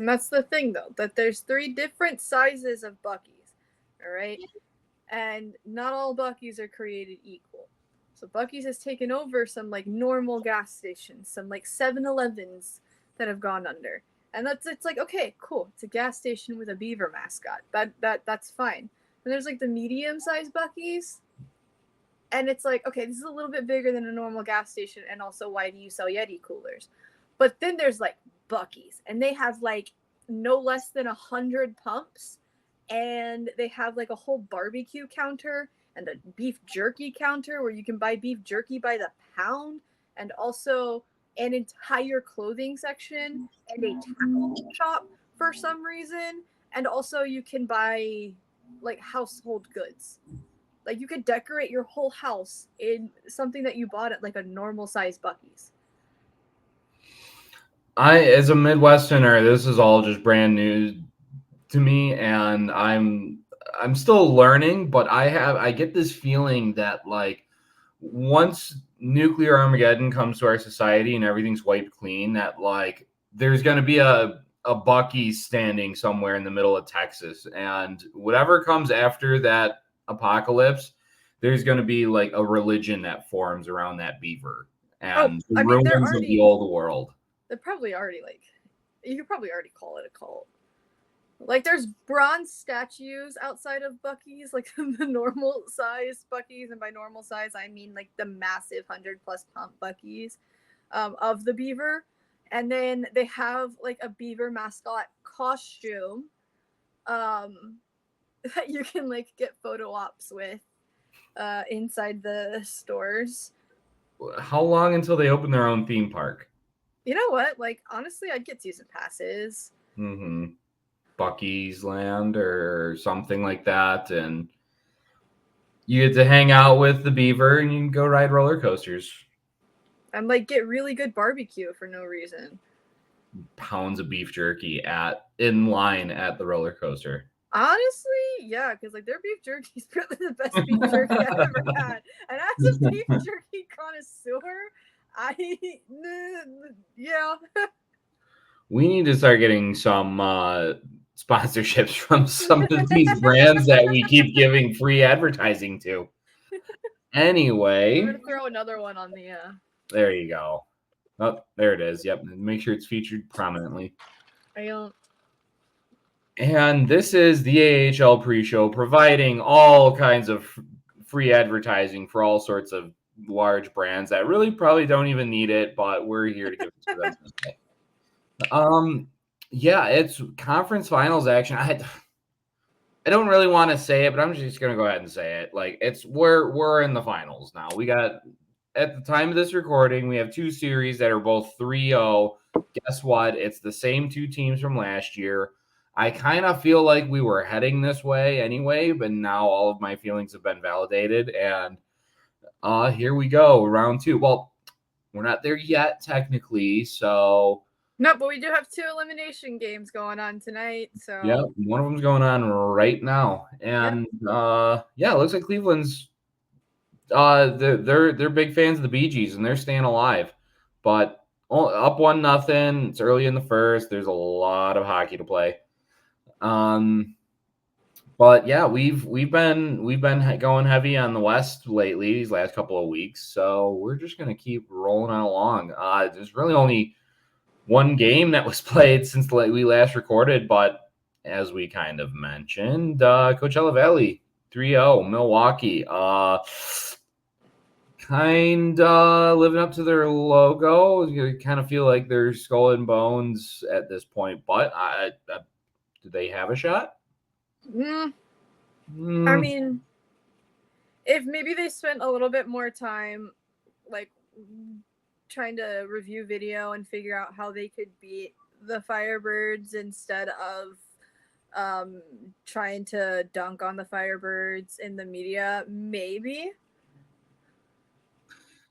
that's the thing, though, that there's 3 different sizes of Buc-ee's, all right? And not all Buc-ee's are created equal. So Buc-ee's has taken over some, like, normal gas stations, some, like, 7-Elevens that have gone under. And it's like, okay, cool. It's a gas station with a beaver mascot. That's fine. And there's, like, the medium-sized Buc-ee's. And it's like, okay, this is a little bit bigger than a normal gas station, and also, why do you sell Yeti coolers? But then there's, like, Buc-ee's, and they have, like, no less than 100 pumps, and they have, like, a whole barbecue counter and a beef jerky counter where you can buy beef jerky by the pound, and also an entire clothing section and a tackle shop for some reason, and also you can buy, like, household goods. Like, you could decorate your whole house in something that you bought at, like, a normal size Buc-ee's. As a Midwesterner, this is all just brand new to me, and I'm still learning, but I get this feeling that, like, once nuclear Armageddon comes to our society and everything's wiped clean, that, like, there's going to be a Buc-ee's standing somewhere in the middle of Texas, and whatever comes after that apocalypse, there's going to be, like, a religion that forms around that beaver and the ruins of the old world. They're probably already, like, you could probably already call it a cult. Like, there's bronze statues outside of Buc-ee's, like the normal size Buc-ee's, and by normal size I mean, like, the massive 100+ pump Buc-ee's of the beaver. And then they have, like, a beaver mascot costume that you can, like, get photo ops with inside the stores. How long until they open their own theme park? You know what? Like, honestly, I'd get season passes. Buc-ee's Land or something like that, and you get to hang out with the beaver and you can go ride roller coasters. And, like, get really good barbecue for no reason. Pounds of beef jerky in line at the roller coaster. Honestly, yeah, because, like, their beef jerky is probably the best beef jerky I've ever had. And as a beef jerky connoisseur, yeah. We need to start getting some sponsorships from some of these brands that we keep giving free advertising to. Anyway. We're going to throw another one on the... There you go. Oh, there it is. Yep. Make sure it's featured prominently. And this is the AHL pre-show, providing all kinds of free advertising for all sorts of large brands that really probably don't even need it, but we're here to give it to them. Yeah, it's conference finals action. I don't really want to say it, but I'm just gonna go ahead and say it. Like, we're in the finals now. We got, at the time of this recording, we have 2 series that are both 3-0. Guess what? It's the same 2 teams from last year. I kind of feel like we were heading this way anyway, but now all of my feelings have been validated, and here we go, round 2. Well, we're not there yet technically, so no, but we do have 2 elimination games going on tonight. So yeah, one of them's going on right now, and yeah, it looks like Cleveland's they're big fans of the Bee Gees and they're staying alive, but up 1-0. It's early in the first. There's a lot of hockey to play. But yeah, we've been going heavy on the West lately these last couple of weeks, so we're just gonna keep rolling on along. There's really only one game that was played since we last recorded, but as we kind of mentioned, Coachella Valley 3-0 Milwaukee. Kind of living up to their logo. You kind of feel like they're skull and bones at this point, but do they have a shot? I mean, if maybe they spent a little bit more time, like, trying to review video and figure out how they could beat the Firebirds instead of trying to dunk on the Firebirds in the media, maybe.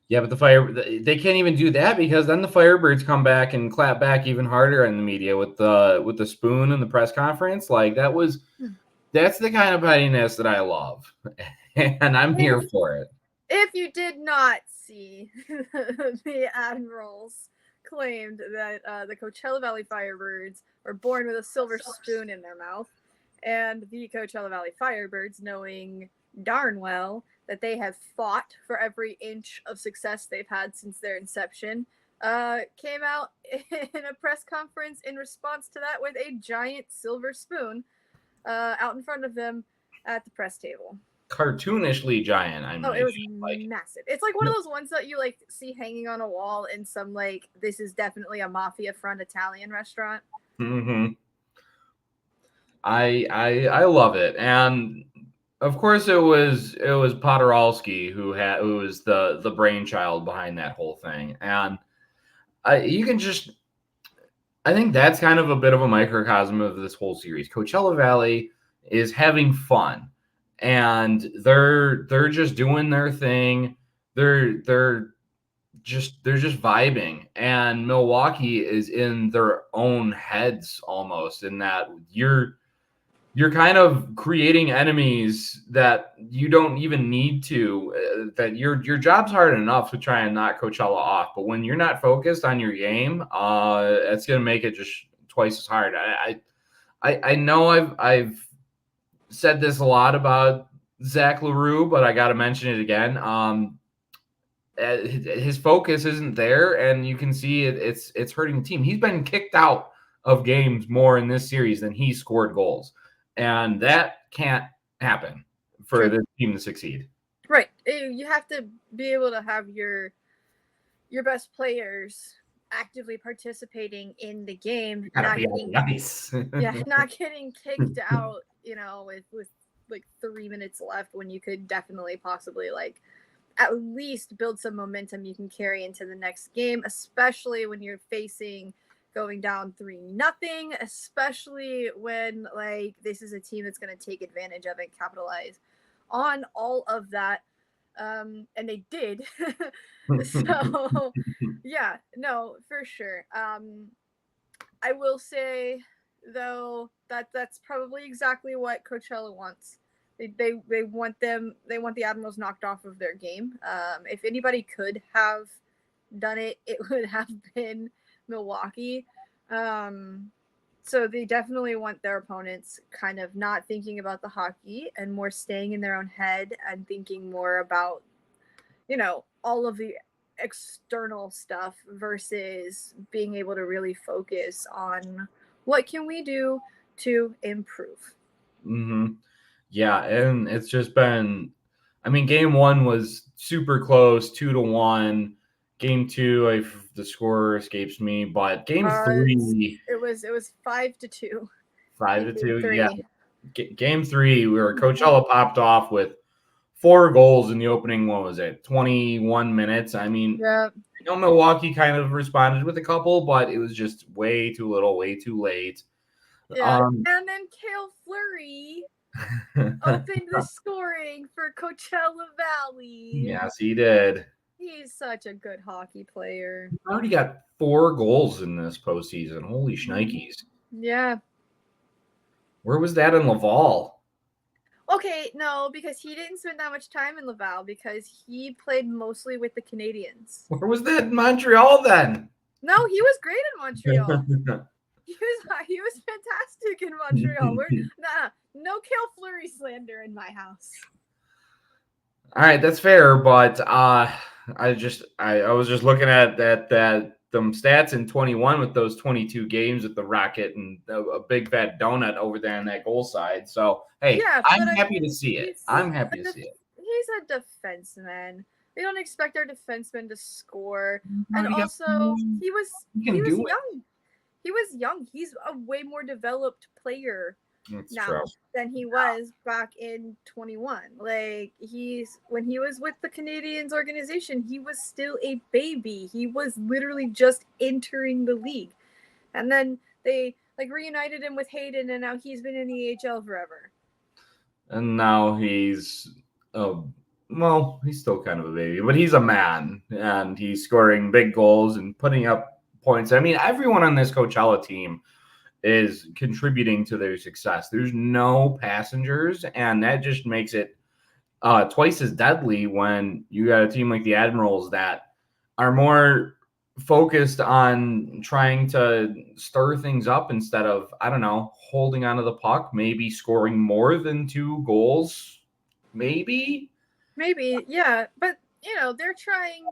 Yeah, but they can't even do that, because then the Firebirds come back and clap back even harder in the media with the spoon in the press conference. Like, that's the kind of pettiness that I love, and I'm here for it. If you did not see the Admirals claimed that the Coachella Valley Firebirds were born with a silver spoon in their mouth, and the Coachella Valley Firebirds, knowing darn well that they have fought for every inch of success they've had since their inception, came out in a press conference in response to that with a giant silver spoon out in front of them at the press table. Cartoonishly giant. I mean, it was massive. It's like one of those ones that you like see hanging on a wall in some like this is definitely a mafia front Italian restaurant. Mm-hmm. I love it, and of course it was Podorowski who was the brainchild behind that whole thing, and you can just. I think that's kind of a bit of a microcosm of this whole series. Coachella Valley is having fun, and they're just doing their thing. They're just vibing, and Milwaukee is in their own heads almost, in that you're kind of creating enemies that you don't even need to. That your job's hard enough to try and knock Coachella off, but when you're not focused on your game, it's gonna make it just twice as hard. I know I've said this a lot about Zach LaRue, but I got to mention it again. His focus isn't there, and you can see it's hurting the team. He's been kicked out of games more in this series than he scored goals. And that can't happen for the team to succeed. Right. You have to be able to have your best players actively participating in the game. Not getting, nice. Not getting kicked out, with like 3 minutes left when you could definitely possibly like at least build some momentum you can carry into the next game, especially when you're facing going down 3-0, especially when like this is a team that's going to take advantage of and capitalize on all of that, and they did. So yeah, no, for sure. I will say though that's probably exactly what Coachella wants. They want the Admirals knocked off of their game. If anybody could have done it, it would have been Milwaukee. So they definitely want their opponents kind of not thinking about the hockey and more staying in their own head and thinking more about, all of the external stuff versus being able to really focus on what can we do to improve. Mm-hmm. Yeah, and it's just been, I mean, game one was super close, 2-1. Game two, the score escapes me, but game three, it was 5-2. 5-2, yeah. Game three, where Coachella popped off with 4 goals in the opening. What was it? 21 minutes. I mean, I know Milwaukee kind of responded with a couple, but it was just way too little, way too late. Yeah, and then Cale Fleury opened the scoring for Coachella Valley. Yes, he did. He's such a good hockey player. He already got 4 goals in this postseason. Holy shnikes. Yeah. Where was that in Laval? Okay, no, because he didn't spend that much time in Laval because he played mostly with the Canadians. Where was that in Montreal then? No, he was great in Montreal. He was fantastic in Montreal. No Cale Fleury slander in my house. All right, that's fair, but I was just looking at them stats in 21 with those 22 games with the Rocket and a big fat donut over there on that goal side. So hey, yeah, I'm happy to see it. I'm happy to see it. He's a defenseman. We don't expect our defenseman to score, and also he was young. He was young. He's a way more developed player now than he was back in 21. Like when he was with the Canadiens organization, he was still a baby. He was literally just entering the league. And then they like reunited him with Hayden, and now he's been in the AHL forever. And now he's he's still kind of a baby, but he's a man, and he's scoring big goals and putting up points. I mean, everyone on this Coachella team is contributing to their success. There's no passengers, and that just makes it twice as deadly when you got a team like the Admirals that are more focused on trying to stir things up instead of, I don't know, holding onto the puck, maybe scoring more than 2 goals, maybe. Yeah, but they're trying.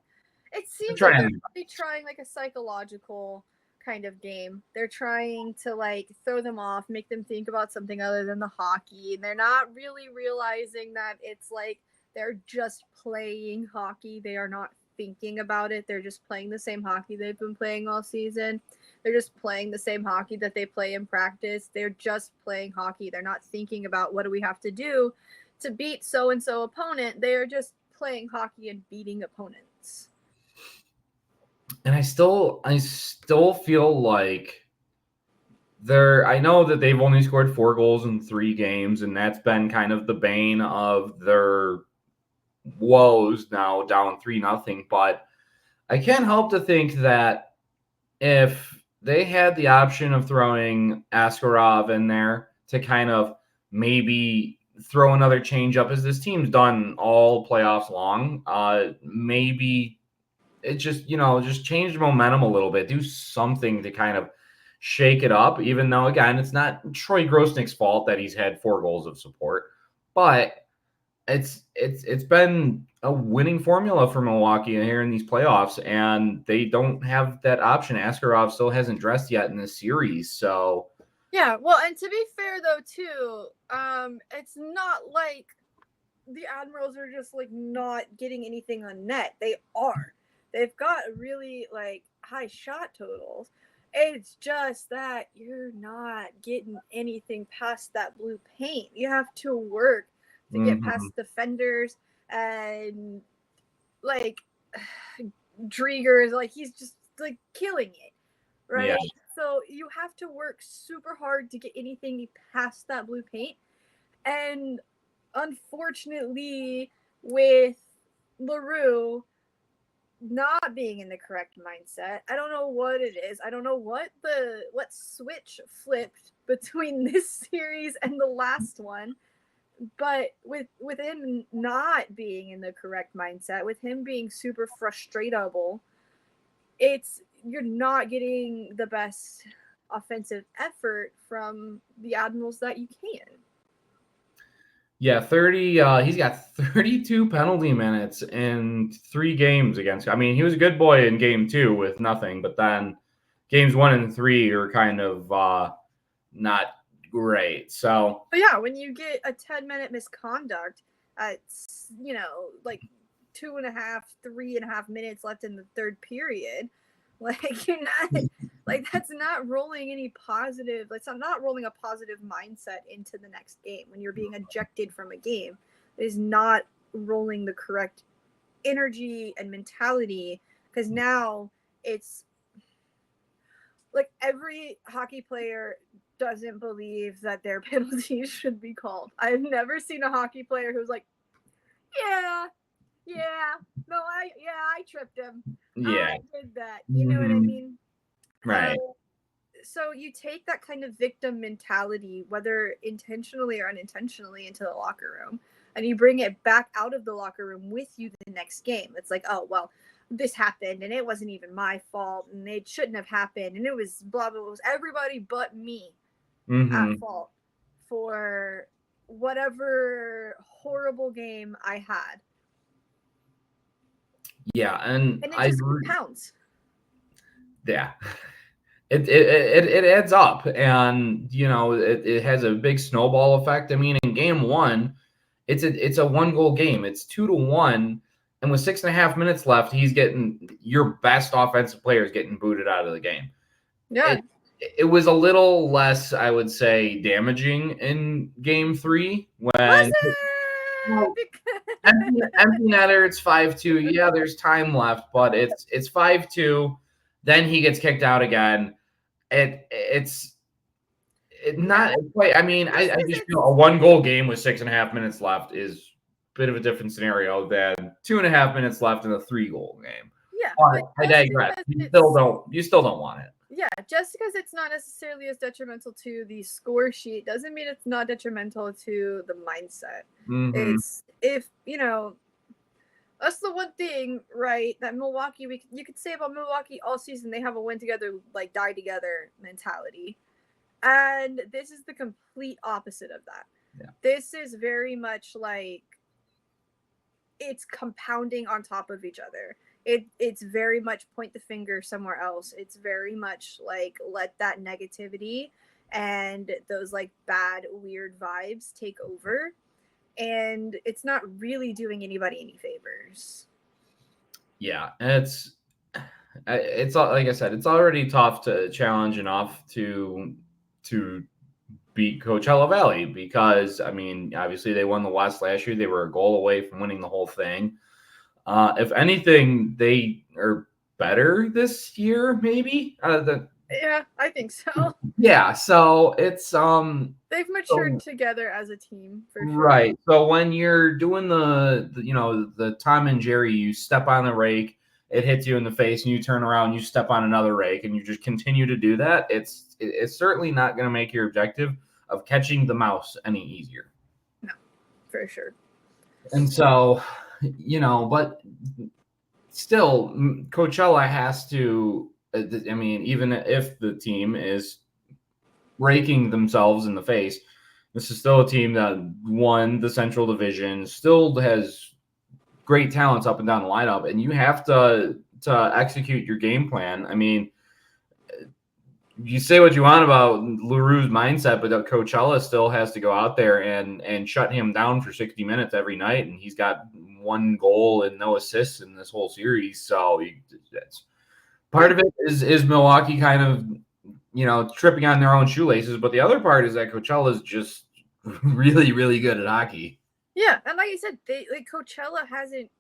It seems like they're really trying like a psychological kind of game. They're trying to like throw them off, make them think about something other than the hockey. And they're not really realizing that it's like they're just playing hockey. They are not thinking about it. They're just playing the same hockey they've been playing all season. They're just playing the same hockey that they play in practice. They're just playing hockey. They're not thinking about what do we have to do to beat so and so opponent. They are just playing hockey and beating opponents. And I still feel like I know that they've only scored 4 goals in 3 games, and that's been kind of the bane of their woes now, down 3-0. But I can't help to think that if they had the option of throwing Askarov in there to kind of maybe throw another change up, as this team's done all playoffs long, maybe it just change the momentum a little bit, do something to kind of shake it up, even though, again, it's not Troy Grosnick's fault that he's had 4 goals of support, but it's been a winning formula for Milwaukee here in these playoffs, and they don't have that option. Askarov still hasn't dressed yet in this series, so yeah. Well, and to be fair though, too, it's not like the Admirals are just like not getting anything on net. They are. They've got really like high shot totals. It's just that you're not getting anything past that blue paint. You have to work to get past defenders, and like Driedger is like he's just like killing it, right? yeah. So you have to work super hard to get anything past that blue paint, and unfortunately, with LaRue not being in the correct mindset, I don't know what it is. I don't know what switch flipped between this series and the last one. But with him not being in the correct mindset, with him being super frustratable, you're not getting the best offensive effort from the Admirals that you can. Yeah, 30. He's got 32 penalty minutes in 3 games against. I mean, he was a good boy in game 2 with nothing, but then games 1 and 3 are kind of not great. So, but yeah, when you get a 10-minute misconduct at like 2.5, 3.5 minutes left in the third period, like you're not like that's not rolling any positive. It's not rolling a positive mindset into the next game. When you're being ejected from a game, it is not rolling the correct energy and mentality, because now it's like every hockey player doesn't believe that their penalties should be called. I've never seen a hockey player who's like, I tripped him. yeah. I did that. You know what I mean? Right. So you take that kind of victim mentality, whether intentionally or unintentionally, into the locker room, and you bring it back out of the locker room with you the next game. It's like, oh, well, this happened and it wasn't even my fault and it shouldn't have happened and it was blah, blah, blah. It was everybody but me at fault for whatever horrible game I had. Yeah, and it just compounds. Yeah. It adds up, and it has a big snowball effect. I mean, in game 1, it's a 1-goal game. It's 2-1, and with 6.5 minutes left, he's getting your best offensive player is getting booted out of the game. Yeah, it was a little less, I would say, damaging in game 3 when empty netter. It's 5-2. Yeah, there's time left, but it's 5-2. Then he gets kicked out again. It's not quite. I mean, I just feel a 1-goal game with 6.5 minutes left is a bit of a different scenario than 2.5 minutes left in a 3-goal game. Yeah, but I digress. You still don't want it. Yeah, just because it's not necessarily as detrimental to the score sheet doesn't mean it's not detrimental to the mindset. It's if That's the one thing, right, that Milwaukee, you could say about Milwaukee all season. They have a win together, like die together mentality. And this is the complete opposite of that. Yeah. This is very much like it's compounding on top of each other. It's very much point the finger somewhere else. It's very much like let that negativity and those like bad, weird vibes take over. And it's not really doing anybody any favors. Yeah, it's like I said, it's already tough to challenge enough to beat Coachella Valley because I mean, obviously they won the West last year. They were a goal away from winning the whole thing. If anything, they are better this year, maybe. Yeah, I think so. Yeah, so it's They've matured together as a team for sure. right. So when you're doing the Tom and Jerry, you step on the rake, it hits you in the face, and you turn around, you step on another rake, and you just continue to do that. It's certainly not going to make your objective of catching the mouse any easier. No, for sure. And so, but still, Coachella has to. I mean, even if the team is raking themselves in the face, this is still a team that won the Central Division, still has great talents up and down the lineup, and you have to execute your game plan. I mean, you say what you want about LaRue's mindset, but Coachella still has to go out there and shut him down for 60 minutes every night, and he's got 1 goal and no assists in this whole series. So that's part of it is Milwaukee kind of tripping on their own shoelaces, but the other part is that Coachella is just really, really good at hockey. Yeah, and like I said, Coachella hasn't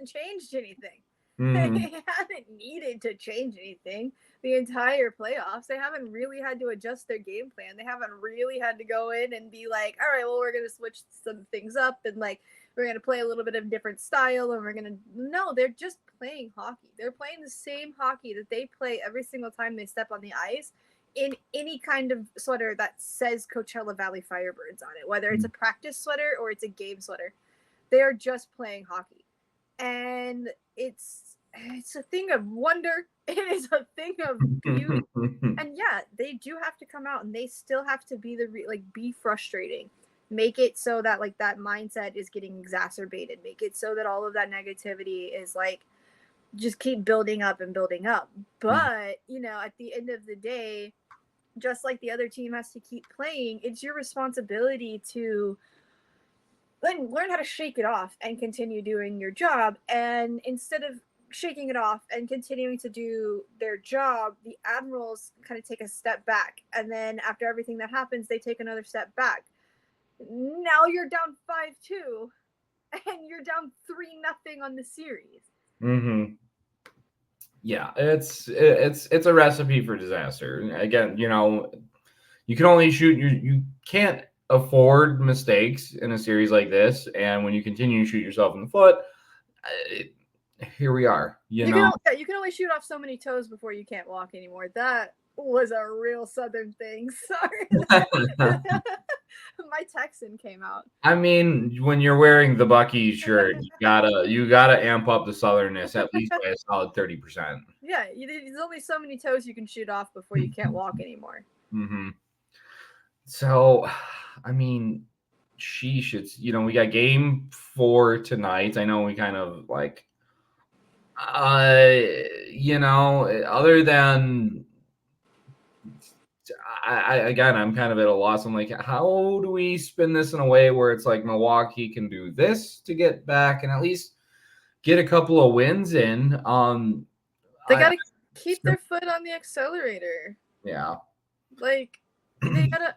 changed anything. Mm-hmm. They haven't needed to change anything the entire playoffs. They haven't really had to adjust their game plan. They haven't really had to go in and be like, all right, well, we're going to switch some things up and like we're going to play a little bit of different style and we're going to no, they're just playing hockey. They're playing the same hockey that they play every single time they step on the ice in any kind of sweater that says Coachella Valley Firebirds on it, whether it's a practice sweater or it's a game sweater. They're just playing hockey. And it's a thing of wonder. It is a thing of beauty. And yeah, they do have to come out and they still have to be be frustrating. Make it so that like that mindset is getting exacerbated. Make it so that all of that negativity is like just keep building up and building up. But, at the end of the day, just like the other team has to keep playing, it's your responsibility to learn how to shake it off and continue doing your job. And instead of shaking it off and continuing to do their job, the Admirals kind of take a step back. And then after everything that happens, they take another step back. Now you're down 5-2 and you're down 3-0 on the series. Mm-hmm. Yeah, it's a recipe for disaster. Again, you can only shoot you can't afford mistakes in a series like this, and when you continue to shoot yourself in the foot, here we are. You can only shoot off so many toes before you can't walk anymore. That was a real Southern thing. Sorry. My Texan came out. I mean, when you're wearing the Bucky shirt, you gotta amp up the Southernness at least by a solid 30%. Yeah, there's only so many toes you can shoot off before you can't walk anymore. Mm-hmm. So, I mean, we got game 4 tonight. I know we kind of like, other than, I'm kind of at a loss. I'm like, how do we spin this in a way where it's like Milwaukee can do this to get back and at least get a couple of wins in? They got to keep their foot on the accelerator. Yeah. Like, they gotta.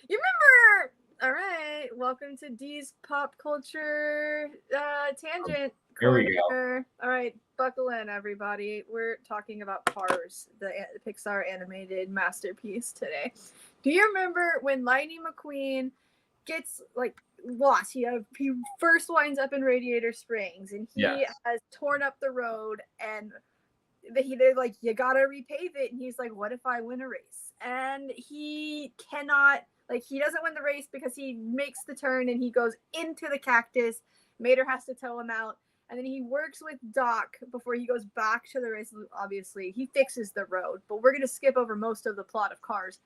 You remember? All right, welcome to Dee's pop culture tangent. Here we go. All right, buckle in, everybody. We're talking about Cars, the Pixar animated masterpiece today. Do you remember when Lightning McQueen gets like lost? He first winds up in Radiator Springs, and he has torn up the road, and they're like, you gotta repave it, and he's like, what if I win a race? And he cannot. Like, he doesn't win the race because he makes the turn and he goes into the cactus Mater has to tow him out. And then he works with Doc before he goes back to the race. Obviously, he fixes the road, but we're going to skip over most of the plot of Cars.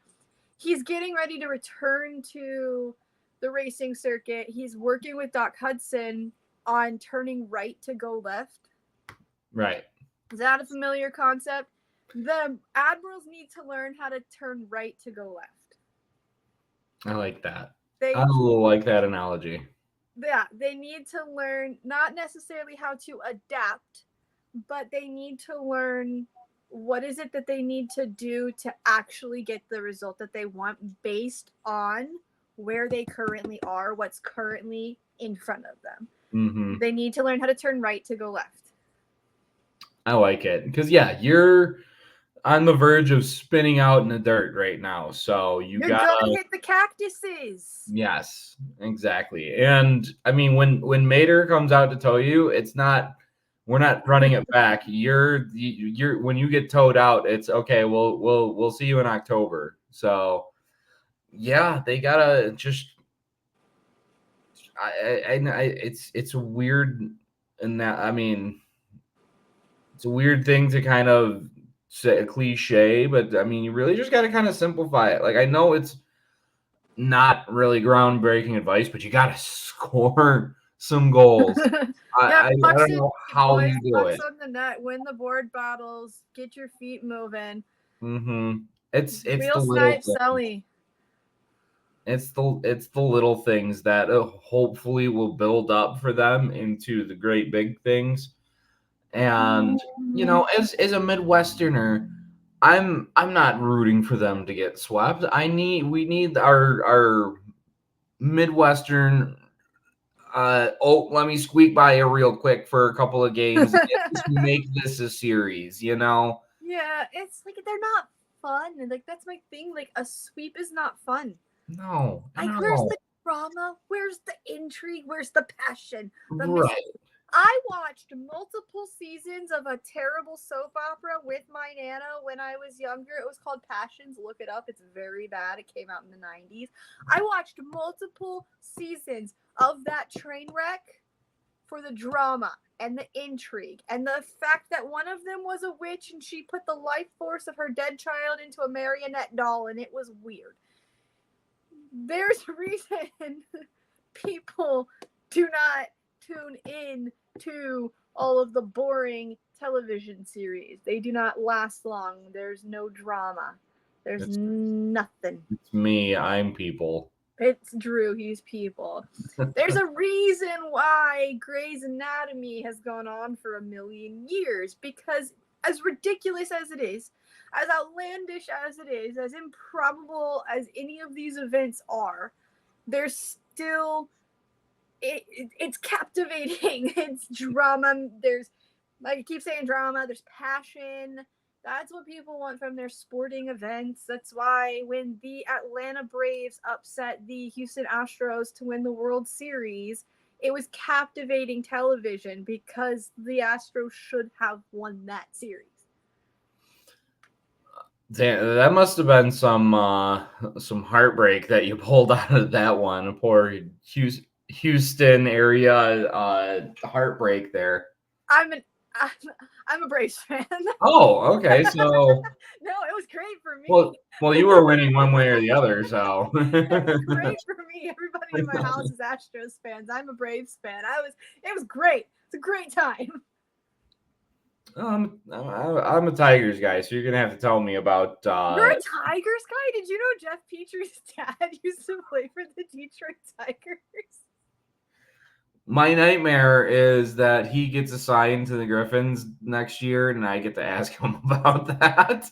He's getting ready to return to the racing circuit. He's working with Doc Hudson on turning right to go left. Right. Is that a familiar concept? The Admirals need to learn how to turn right to go left. I like that. I like that analogy. Yeah, they need to learn not necessarily how to adapt, but they need to learn what is it that they need to do to actually get the result that they want based on where they currently are, what's currently in front of them. Mm-hmm. They need to learn how to turn right to go left. I like it because, yeah, you're on the verge of spinning out in the dirt right now. So you're gonna hit the cactuses. Yes, exactly. And I mean, when Mater comes out to tow you, it's not, we're not running it back. You're when you get towed out, it's okay. We'll see you in October. So yeah, they gotta just. It's weird, in that, I mean, it's a weird thing to kind of say, a cliche, but I mean, you really just got to kind of simplify it. Like, I know it's not really groundbreaking advice, but you got to score some goals. I don't know how you do it. On the net, win the board battles, get your feet moving. Mm-hmm. It's Wheel snipe Sully. It's the little things that hopefully will build up for them into the great big things. And you know, as a Midwesterner, I'm not rooting for them to get swept. We need our Midwestern. Let me squeak by here real quick for a couple of games. Make this a series, you know? Yeah, it's like they're not fun. Like, that's my thing. Like, a sweep is not fun. No. Like, where's the drama? Where's the intrigue? Where's the passion? Right. I watched multiple seasons of a terrible soap opera with my Nana when I was younger. It was called Passions. Look it up. It's very bad. It came out in the 90s. I watched multiple seasons of that train wreck for the drama and the intrigue and the fact that one of them was a witch and she put the life force of her dead child into a marionette doll, and it was weird. There's a reason people do not tune in to all of the boring television series. They do not last long. There's no drama. There's nothing. It's me. I'm people. It's Drew. He's people. There's a reason why Grey's Anatomy has gone on for 1,000,000 years, because as ridiculous as it is, as outlandish as it is, as improbable as any of these events are, there's still it's captivating. It's drama. There's, like I keep saying, drama. There's passion. That's what people want from their sporting events. That's why when the Atlanta Braves upset the Houston Astros to win the World Series, it was captivating television because the Astros should have won that series. That must have been some heartbreak that you pulled out of that one. Poor Houston area heartbreak there. I'm a Braves fan. Oh, okay. So no, it was great for me. Well, you were winning one way or the other, so it was great for me. Everybody in my house is Astros fans. I'm a Braves fan. It was great. It's a great time. I'm a Tigers guy, so you're gonna have to tell me about. You're a Tigers guy? Did you know Jeff Petrie's dad used to play for the Detroit Tigers? My nightmare is that he gets assigned to the Griffins next year, and I get to ask him about that.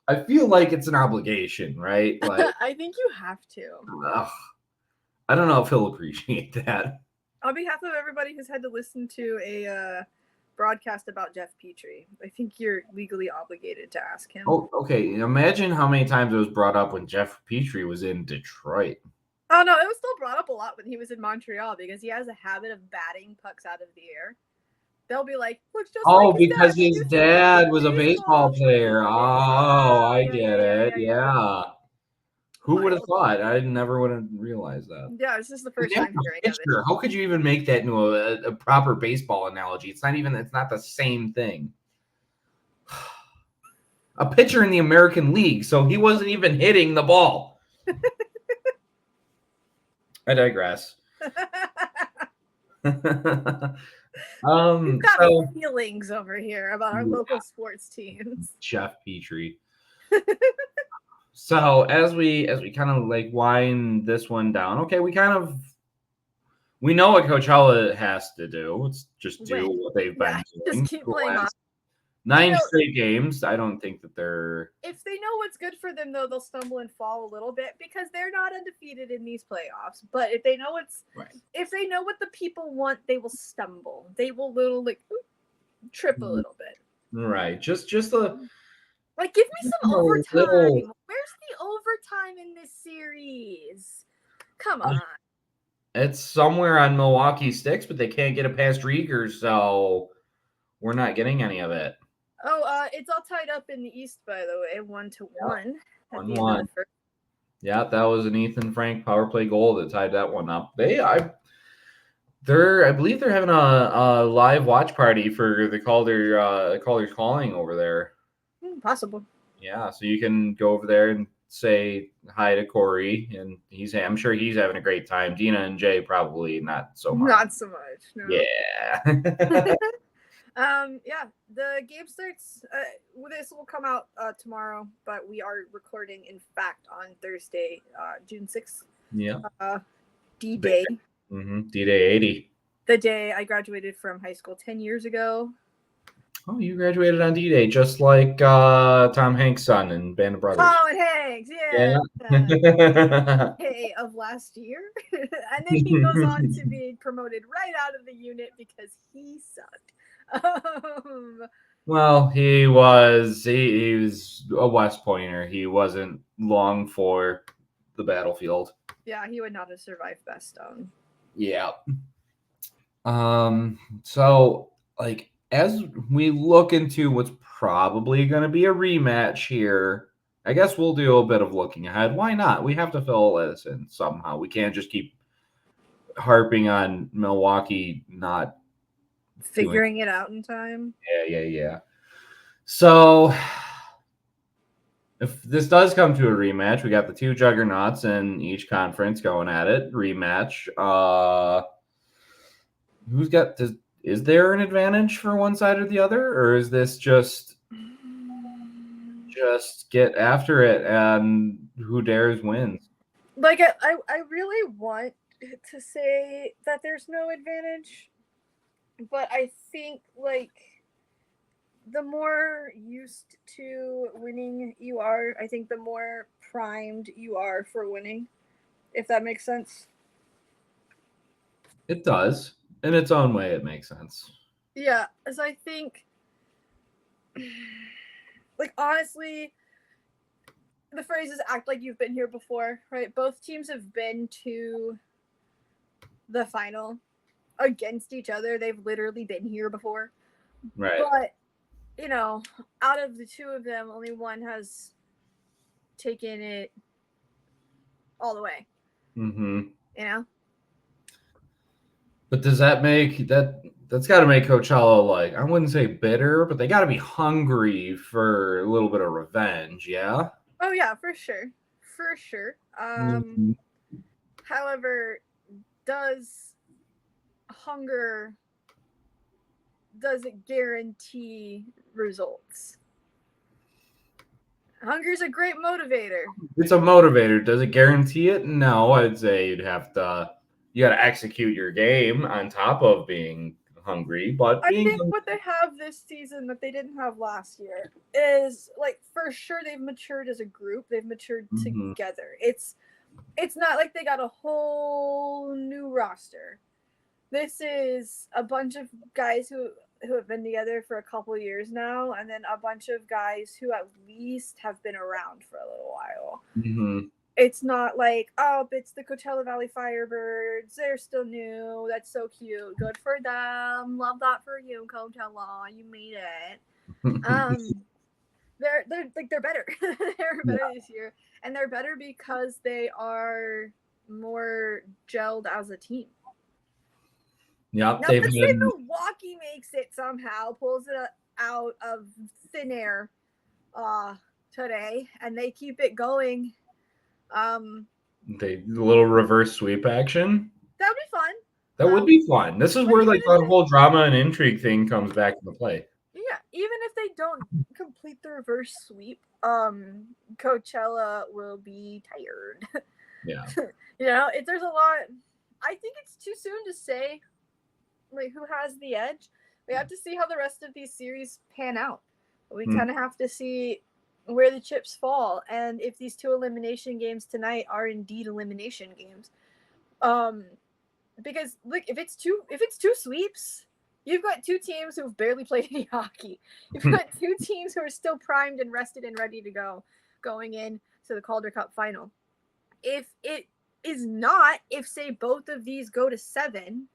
I feel like it's an obligation, right? Like, I think you have to. I don't know if he'll appreciate that. On behalf of everybody who's had to listen to a broadcast about Jeff Petrie, I think you're legally obligated to ask him. Oh, okay. Imagine how many times it was brought up when Jeff Petrie was in Detroit. Oh, no, it was still brought up a lot when he was in Montreal because he has a habit of batting pucks out of the air. They'll be like, looks just like because his dad was a baseball player. Oh, I get it. Yeah. Who would have thought? I never would have realized that. Yeah, this is the first time hearing of it. How could you even make that into a proper baseball analogy? It's not the same thing. A pitcher in the American League, so he wasn't even hitting the ball. I digress. We've got feelings over here about our local sports teams. Jeff Petrie. So as we kind of like wind this one down, okay, we know what Coachella has to do. It's just do what they've been doing. Just keep playing on. 9 straight games. I don't think that they're. If they know what's good for them, though, they'll stumble and fall a little bit because they're not undefeated in these playoffs. But if they know if they know what the people want, they will stumble. They will trip a little bit. Right. Just the. Like, give me some overtime. Where's the overtime in this series? Come on. It's somewhere on Milwaukee sticks, but they can't get it past Driedger, so we're not getting any of it. Oh, it's all tied up in the East, by the way, 1-1. 1-1. Yeah, that was an Ethan Frank power play goal that tied that one up. I believe they're having a live watch party for the Calder's Calling over there. Possible. Yeah, so you can go over there and say hi to Corey, and I'm sure he's having a great time. Deanna and Jay probably not so much. Not so much. No. Yeah. Yeah, the game starts. This will come out tomorrow, but we are recording, in fact, on Thursday, June 6th. Yeah. D-Day. D-Day 80. The day I graduated from high school 10 years ago. Oh, you graduated on D-Day, just like Tom Hanks' son in Band of Brothers. Oh, and Hanks, yeah. Hey, of last year. And then he goes on to be promoted right out of the unit because he sucked. Well, he was a West Pointer. He wasn't long for the battlefield. Yeah, he would not have survived Bastogne. Yeah. So, like, as we look into what's probably going to be a rematch here, I guess we'll do a bit of looking ahead. Why not? We have to fill this in somehow. We can't just keep harping on Milwaukee not figuring it out in time. Yeah. So, if this does come to a rematch, we got the two juggernauts in each conference going at it. Rematch. Is there an advantage for one side or the other, or is this just get after it and who dares wins? Like, I really want to say that there's no advantage, but I think, like, the more used to winning you are, I think the more primed you are for winning, if that makes sense. It does. In its own way, it makes sense. Yeah, as I think, like, honestly, the phrase is act like you've been here before, right? Both teams have been to the final against each other. They've literally been here before. Right. But, out of the two of them, only one has taken it all the way. Mm-hmm. But does that make that's got to make Coachella, like, I wouldn't say bitter, but they got to be hungry for a little bit of revenge, yeah? Oh, yeah, for sure. However, does it guarantee results? Hunger's a great motivator. It's a motivator. Does it guarantee it? No, I'd say you got to execute your game on top of being hungry. But I think what they have this season that they didn't have last year is, like, for sure they've matured as a group. They've matured together. It's not like they got a whole new roster. This is a bunch of guys who have been together for a couple of years now, and then a bunch of guys who at least have been around for a little while. It's not like, it's the Coachella Valley Firebirds. They're still new. That's so cute. Good for them. Love that for you, Coachella. You made it. they're better. They're better this year, and they're better because they are more gelled as a team. Yep, Now, let's say Milwaukee makes it somehow, pulls it out of thin air today, and they keep it going. The little reverse sweep action. That would be fun. That would be fun. This is where like the whole drama and intrigue thing comes back into play. Yeah, even if they don't complete the reverse sweep, Coachella will be tired. Yeah. There's a lot. I think it's too soon to say like who has the edge. We have to see how the rest of these series pan out. We kind of have to see where the chips fall and if these 2 elimination games tonight are indeed elimination games. Because look, if it's two sweeps, you've got 2 teams who've barely played any hockey. You've got 2 teams who are still primed and rested and ready to go going in to the Calder Cup final. If it is not, if say both of these go to 7,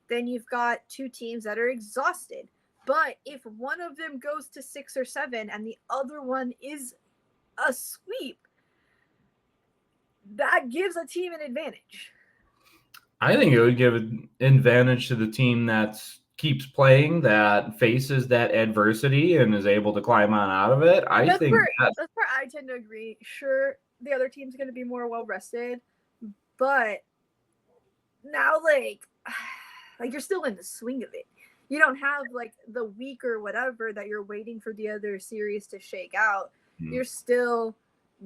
then you've got 2 teams that are exhausted. But if one of them goes to 6 or 7 and the other one is a sweep, that gives a team an advantage. I think it would give an advantage to the team that keeps playing, that faces that adversity and is able to climb on out of it. That's where I tend to agree. Sure, the other team's going to be more well rested, but now like you're still in the swing of it. You don't have like the week or whatever that you're waiting for the other series to shake out. You're still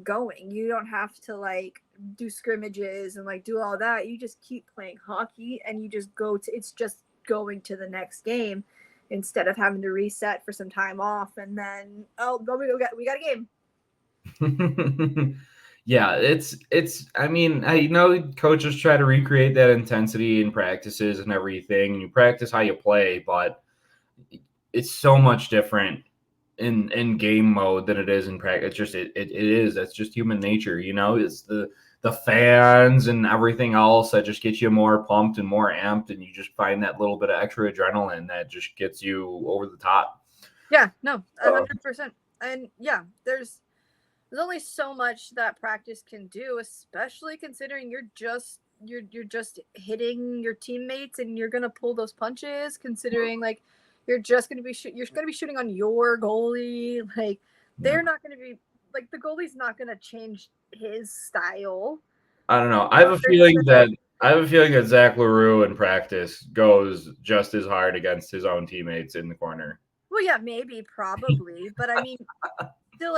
going. You don't have to like do scrimmages and like do all that. You just keep playing hockey and you just it's just going to the next game instead of having to reset for some time off and then we got a game. Yeah, it's I mean, I know coaches try to recreate that intensity in practices and everything, and you practice how you play, but it's so much different in game mode than it is in practice. It's just it is. That's just human nature, It's the fans and everything else that just gets you more pumped and more amped, and you just find that little bit of extra adrenaline that just gets you over the top. Yeah, no, 100%. And yeah, there's only so much that practice can do, especially considering you're just hitting your teammates and you're gonna pull those punches. Considering like you're just gonna be shooting on your goalie. Like they're not gonna be like the goalie's not gonna change his style. I don't know. I have a feeling that Zach LaRue in practice goes just as hard against his own teammates in the corner. Well, yeah, maybe, probably, but I mean, still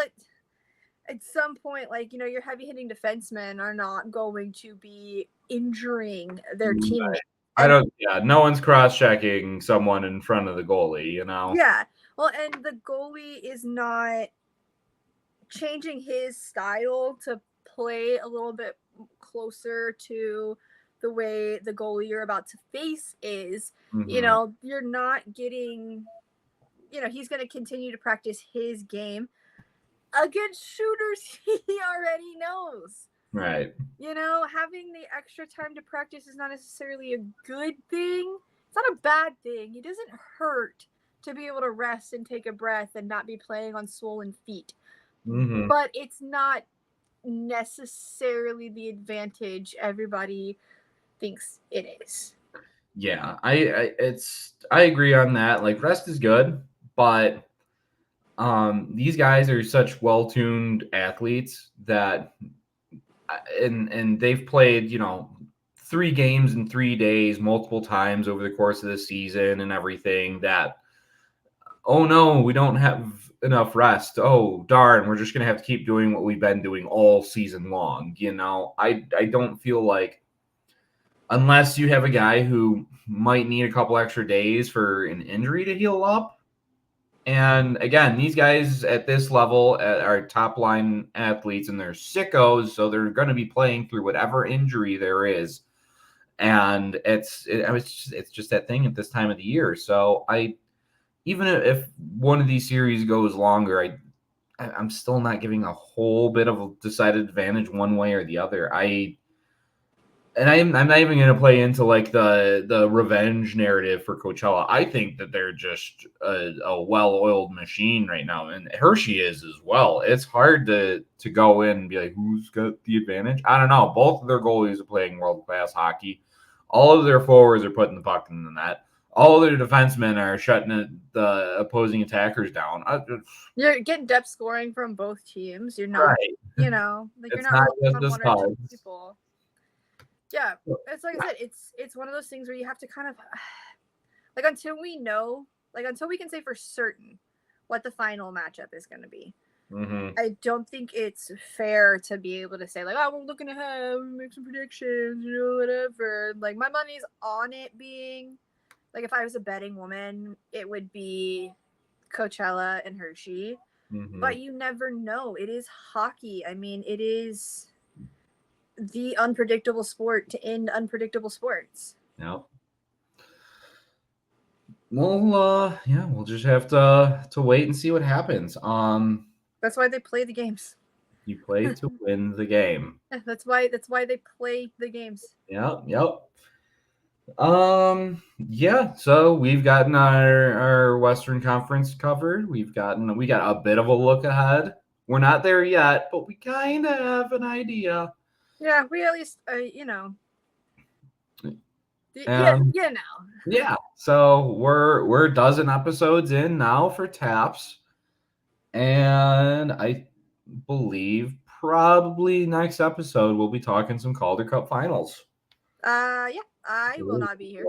at some point, like, your heavy hitting defensemen are not going to be injuring their teammates. No one's cross checking someone in front of the goalie, Yeah. Well, and the goalie is not changing his style to play a little bit closer to the way the goalie you're about to face is. You're not getting, he's going to continue to practice his game against shooters he already knows. Right. Having the extra time to practice is not necessarily a good thing. It's not a bad thing. It doesn't hurt to be able to rest and take a breath and not be playing on swollen feet. Mm-hmm. But it's not necessarily the advantage everybody thinks it is. Yeah, I agree on that. Like, rest is good, but these guys are such well-tuned athletes that and they've played 3 games in 3 days multiple times over the course of the season and everything, that oh no, we don't have enough rest, oh darn, we're just gonna have to keep doing what we've been doing all season long. I don't feel like, unless you have a guy who might need a couple extra days for an injury to heal up. And again, these guys at this level are top line athletes and they're sickos, so they're going to be playing through whatever injury there is. And it's just that thing at this time of the year. So even if one of these series goes longer, I'm still not giving a whole bit of a decided advantage one way or the other. And I'm not even going to play into like the revenge narrative for Coachella. I think that they're just a well-oiled machine right now, and Hershey is as well. It's hard to go in and be like, who's got the advantage? I don't know. Both of their goalies are playing world-class hockey. All of their forwards are putting the puck in the net. All of their defensemen are shutting the opposing attackers down. You're getting depth scoring from both teams. You're not, Right. you know, like It's you're not not relying just on one or two studs. people. Yeah, it's like I said, it's one of those things where you have to kind of like until we can say for certain what the final matchup is going to be. Mm-hmm. I don't think it's fair to be able to say like, oh, we're looking ahead, make some predictions, whatever. Like my money's on it being like if I was a betting woman, it would be Coachella and Hershey. Mm-hmm. But you never know. It is hockey. I mean, it is the unpredictable sport to end unpredictable sports. Yep. Well, yeah, we'll just have to wait and see what happens. That's why they play the games. You play to win the game. That's why they play the games. Yep. Yeah, so we've gotten our Western Conference covered. We got a bit of a look ahead. We're not there yet, but we kind of have an idea. Yeah, we at least Yeah, so we're a dozen episodes in now for Taps, and I believe probably next episode we'll be talking some Calder Cup finals. Yeah, I will not be here.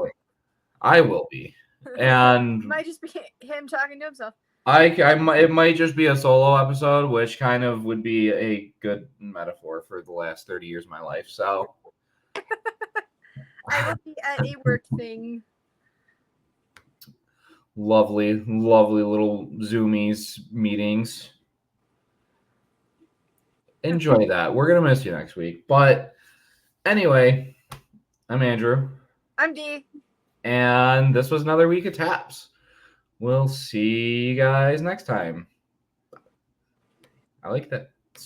I will be, and might just be him talking to himself. It might just be a solo episode, which kind of would be a good metaphor for the last 30 years of my life. So I will be at a work thing. Lovely little Zoomies meetings. Enjoy that. We're gonna miss you next week. But anyway, I'm Andrew. I'm Dee. And this was another week of Taps. We'll see you guys next time. I like that.